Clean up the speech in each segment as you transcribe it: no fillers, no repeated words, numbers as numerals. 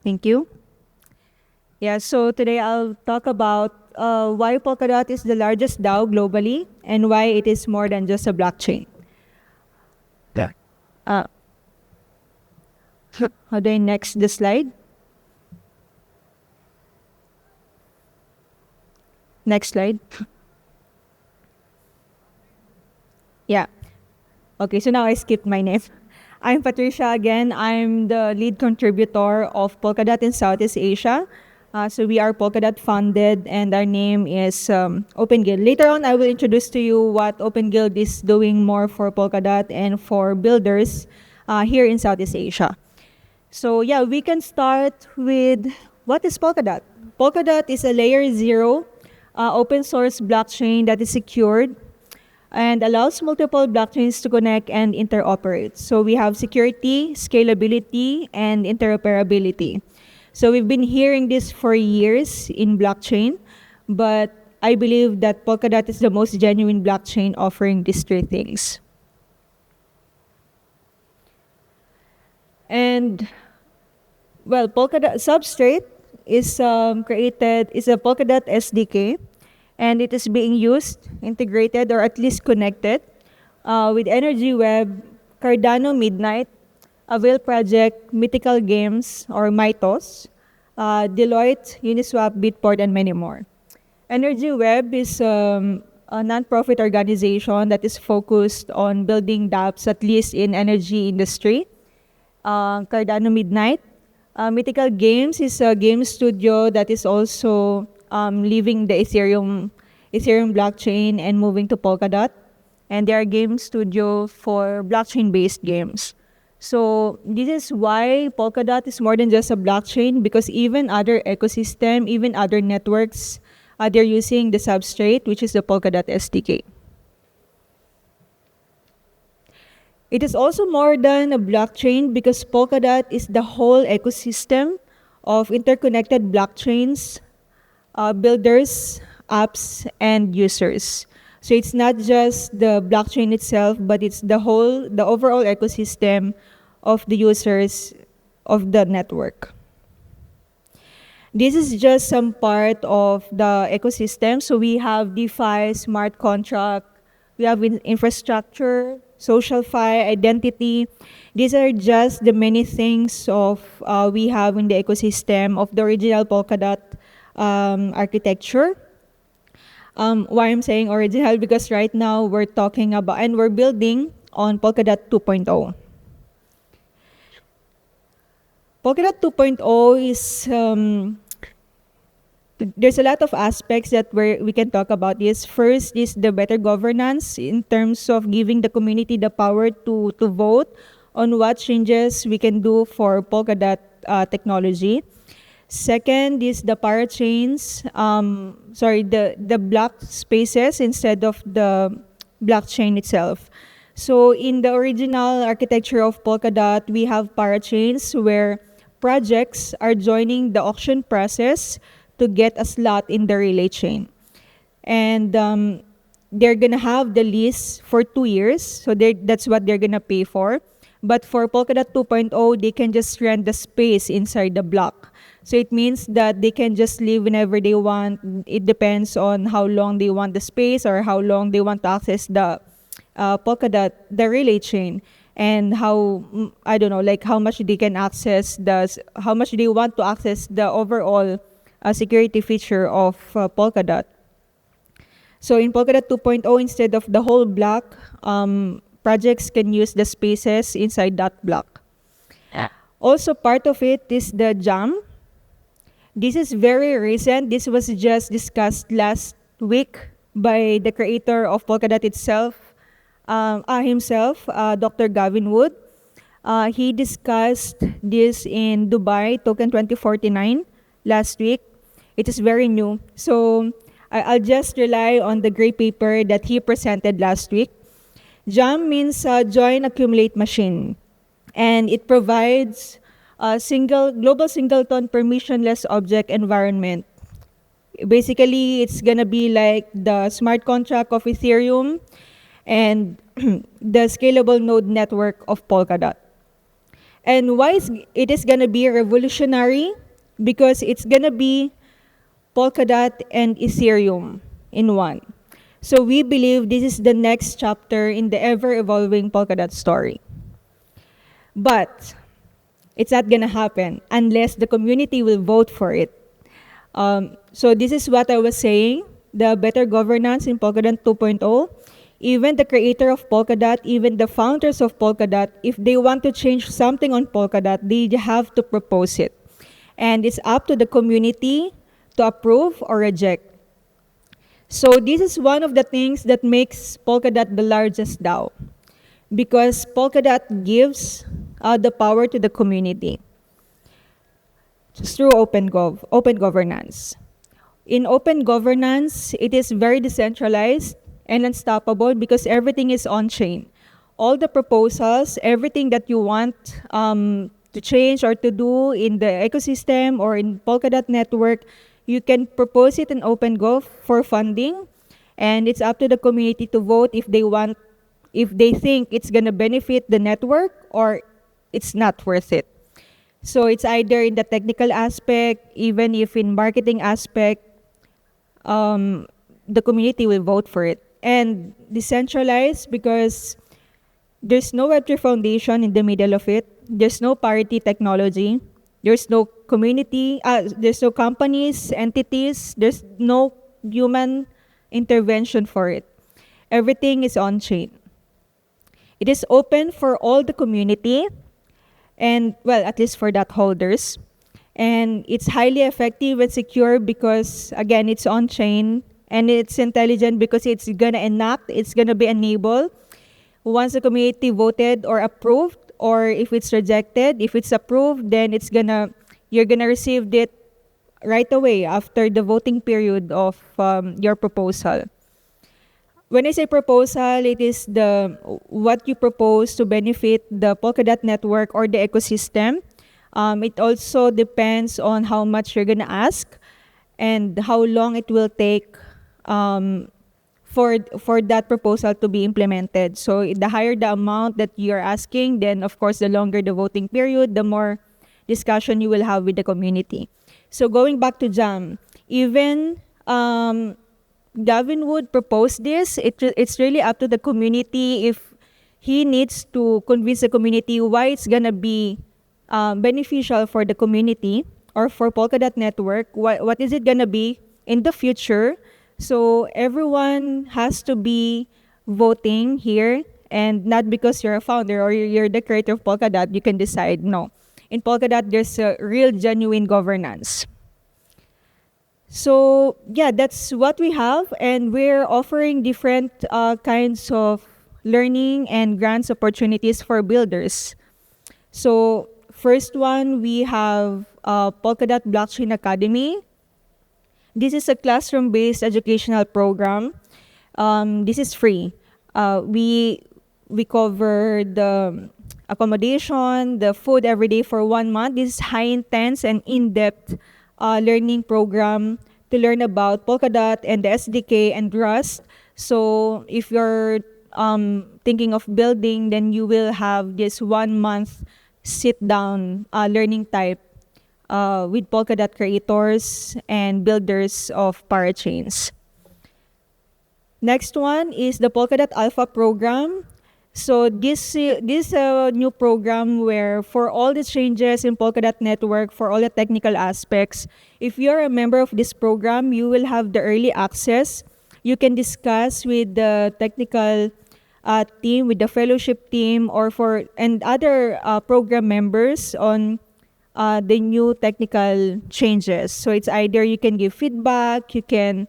Thank you. Yeah, so today I'll talk about why Polkadot is the largest DAO globally and why it is more than just a blockchain. Yeah. Uh, how do I next the slide? Next slide. Yeah. Okay, so now I skipped my name. I'm Patricia again. I'm the lead contributor of Polkadot in Southeast Asia. So we are Polkadot funded, and our name is Open Guild. Later on, I will introduce to you what Open Guild is doing more for Polkadot and for builders here in Southeast Asia. So yeah, we can start with what is Polkadot? Polkadot is a layer 0 open source blockchain that is secured and allows multiple blockchains to connect and interoperate. So we have security, scalability, and interoperability. So we've been hearing this for years in blockchain, but I believe that Polkadot is the most genuine blockchain offering these three things. And well, Polkadot Substrate is is a Polkadot SDK, and it is being used, integrated, or at least connected with Energy Web, Cardano Midnight, Avail Project, Mythical Games, or Mythos, Deloitte, Uniswap, Bitport, and many more. Energy Web is a non-profit organization that is focused on building dApps, at least in energy industry. Cardano Midnight. Mythical Games is a game studio that is also leaving the Ethereum blockchain and moving to Polkadot. And they are a game studio for blockchain-based games. So this is why Polkadot is more than just a blockchain, because even other ecosystem, even other networks, they're using the substrate, which is the Polkadot SDK. It is also more than a blockchain because Polkadot is the whole ecosystem of interconnected blockchains, builders, apps, and users. So it's not just the blockchain itself, but it's the overall ecosystem of the users of the network. This is just some part of the ecosystem. So we have DeFi, smart contract, we have infrastructure, social fi, identity. These are just the many things of we have in the ecosystem of the original Polkadot architecture. Why I'm saying original, because right now we're talking about and we're building on Polkadot 2.0. Polkadot 2.0 is there's a lot of aspects that we can talk about this. First is the better governance in terms of giving the community the power to vote on what changes we can do for Polkadot technology. Second is the parachains, the block spaces instead of the blockchain itself. So in the original architecture of Polkadot, we have parachains where projects are joining the auction process to get a slot in the relay chain. And they're going to have the lease for 2 years, so that's what they're going to pay for. But for Polkadot 2.0, they can just rent the space inside the block. So it means that they can just leave whenever they want. It depends on how long they want the space or how long they want to access the Polkadot, the relay chain, and how, I don't know, like how much they can access how much they want to access the overall security feature of Polkadot. So in Polkadot 2.0, instead of the whole block, projects can use the spaces inside that block. Also, part of it is the jam. This is very recent. This was just discussed last week by the creator of Polkadot himself, Dr. Gavin Wood. He discussed this in Dubai, Token 2049, last week. It is very new. So I'll just rely on the gray paper that he presented last week. JAM means Join Accumulate Machine. And it provides a global singleton permissionless object environment. Basically, it's going to be like the smart contract of Ethereum and the scalable node network of Polkadot. And why it is gonna be revolutionary? Because it's gonna be Polkadot and Ethereum in one. So we believe this is the next chapter in the ever-evolving Polkadot story. But it's not gonna happen unless the community will vote for it. So this is what I was saying, the better governance in Polkadot 2.0. Even the creator of Polkadot, even the founders of Polkadot, if they want to change something on Polkadot, they have to propose it. And it's up to the community to approve or reject. So this is one of the things that makes Polkadot the largest DAO, because Polkadot gives the power to the community through open governance. In open governance, it is very decentralized and unstoppable because everything is on-chain. All the proposals, everything that you want to change or to do in the ecosystem or in Polkadot network, you can propose it in OpenGov for funding, and it's up to the community to vote if they think it's gonna benefit the network or it's not worth it. So it's either in the technical aspect, even if in marketing aspect, the community will vote for it. And decentralized because there's no Web3 foundation in the middle of it. There's no parity technology. There's no community, there's no companies, entities, there's no human intervention for it. Everything is on-chain. It is open for all the community and, well, at least for DAT holders. And it's highly effective and secure because, again, it's on-chain and it's intelligent because it's gonna enact, it's gonna be enabled once the community voted or approved, or if it's rejected. If it's approved, then you're gonna receive it right away after the voting period of your proposal. When I say proposal, it is what you propose to benefit the Polkadot network or the ecosystem. It also depends on how much you're gonna ask and how long it will take for that proposal to be implemented. So the higher the amount that you're asking, then of course the longer the voting period, the more discussion you will have with the community. So going back to Jam, even Gavin would propose this. It's really up to the community if he needs to convince the community why it's gonna be beneficial for the community or for Polkadot network. What is it gonna be in the future? So everyone has to be voting here, and not because you're a founder or you're the creator of Polkadot, you can decide. No. In Polkadot, there's a real genuine governance. So yeah, that's what we have, and we're offering different kinds of learning and grants opportunities for builders. So first one, we have Polkadot Blockchain Academy. This is a classroom-based educational program. This is free. We cover the accommodation, the food every day for 1 month. This is high-intense and in-depth learning program to learn about Polkadot and the SDK and Rust. So if you're thinking of building, then you will have this 1 month sit-down learning type with Polkadot creators and builders of parachains. Next one is the Polkadot Alpha program. So this new program where for all the changes in Polkadot network, for all the technical aspects, if you're a member of this program, you will have the early access. You can discuss with the technical team, with the fellowship team, and other program members on the new technical changes. So it's either you can give feedback, you can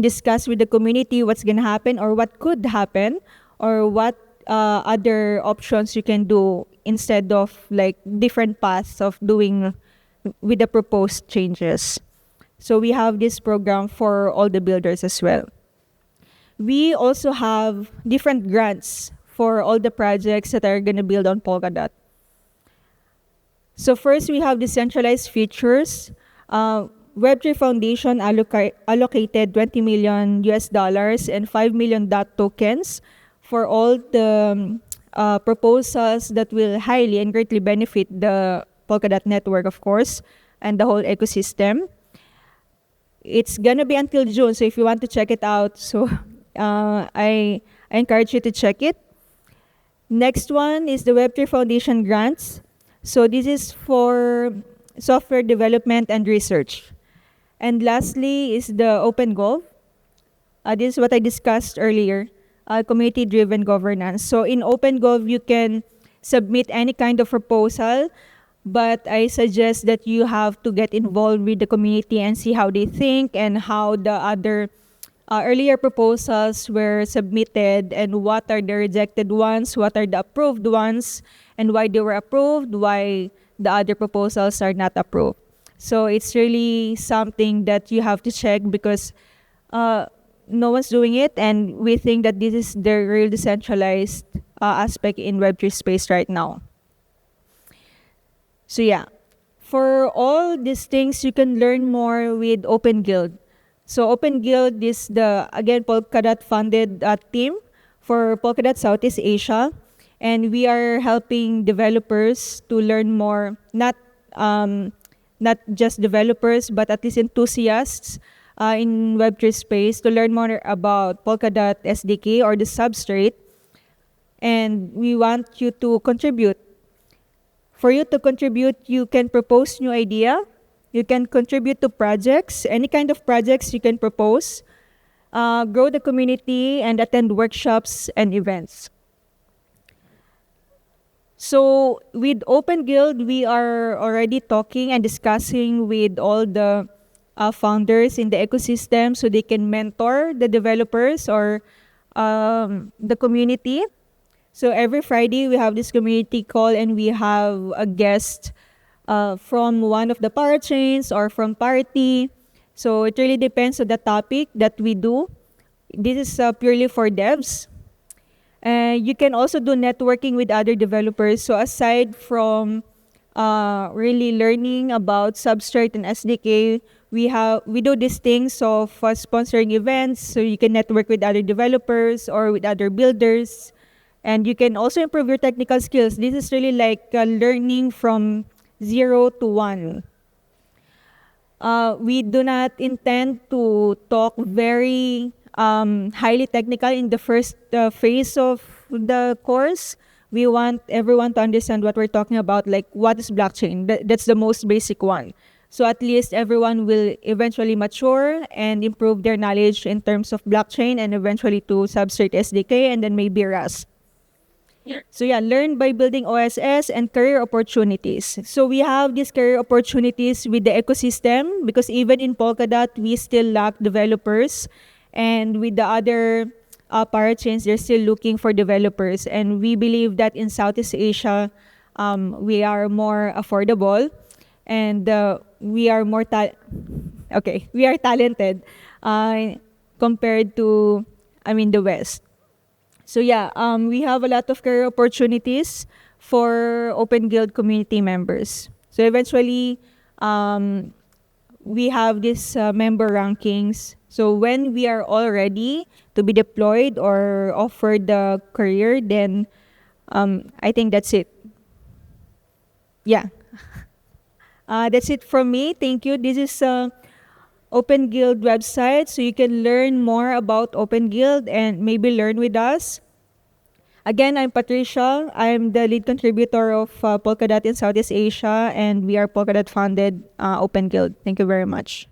discuss with the community what's going to happen or what could happen, or what other options you can do instead of like different paths of doing with the proposed changes. So we have this program for all the builders as well. We also have different grants for all the projects that are going to build on Polkadot. So first, we have decentralized features. Web3 Foundation allocated $20 million US and 5 million DOT tokens for all the proposals that will highly and greatly benefit the Polkadot network, of course, and the whole ecosystem. It's gonna be until June, so if you want to check it out, so I encourage you to check it. Next one is the Web3 Foundation grants. So this is for software development and research. And lastly is the OpenGov. This is what I discussed earlier, community-driven governance. So in OpenGov, you can submit any kind of proposal, but I suggest that you have to get involved with the community and see how they think and how the other earlier proposals were submitted and what are the rejected ones, what are the approved ones, and why they were approved, why the other proposals are not approved. So it's really something that you have to check because no one's doing it, and we think that this is the real decentralized aspect in Web3 space right now. So yeah, for all these things, you can learn more with Open Guild. So Open Guild is the, again, Polkadot funded team for Polkadot Southeast Asia. And we are helping developers to learn more, not just developers, but at least enthusiasts in Web3 space to learn more about Polkadot SDK or the substrate. And we want you to contribute. For you to contribute, you can propose new idea. You can contribute to projects, any kind of projects you can propose, grow the community, and attend workshops and events. So with Open Guild, we are already talking and discussing with all the founders in the ecosystem so they can mentor the developers or the community. So every Friday, we have this community call and we have a guest from one of the parachains or from Parity. So it really depends on the topic that we do. This is purely for devs. You can also do networking with other developers. So aside from really learning about Substrate and SDK, we do these things of sponsoring events, so you can network with other developers or with other builders. And you can also improve your technical skills. This is really like learning from 0 to 1. We do not intend to talk very highly technical in the first phase of the course. We want everyone to understand what we're talking about, like what is blockchain. That's the most basic one. So at least everyone will eventually mature and improve their knowledge in terms of blockchain and eventually to Substrate SDK and then maybe Rust. So yeah, learn by building OSS and career opportunities. So we have these career opportunities with the ecosystem because even in Polkadot, we still lack developers. And with the other parachains, they're still looking for developers. And we believe that in Southeast Asia, we are more affordable and we are more we are talented compared to, the West. So yeah, we have a lot of career opportunities for Open Guild community members. So eventually, we have these member rankings. So when we are all ready to be deployed or offered the career, then I think that's it. Yeah. That's it from me. Thank you. This is Open Guild website, so you can learn more about Open Guild and maybe learn with us. Again, I'm Patricia. I'm the lead contributor of Polkadot in Southeast Asia, and we are Polkadot funded Open Guild. Thank you very much.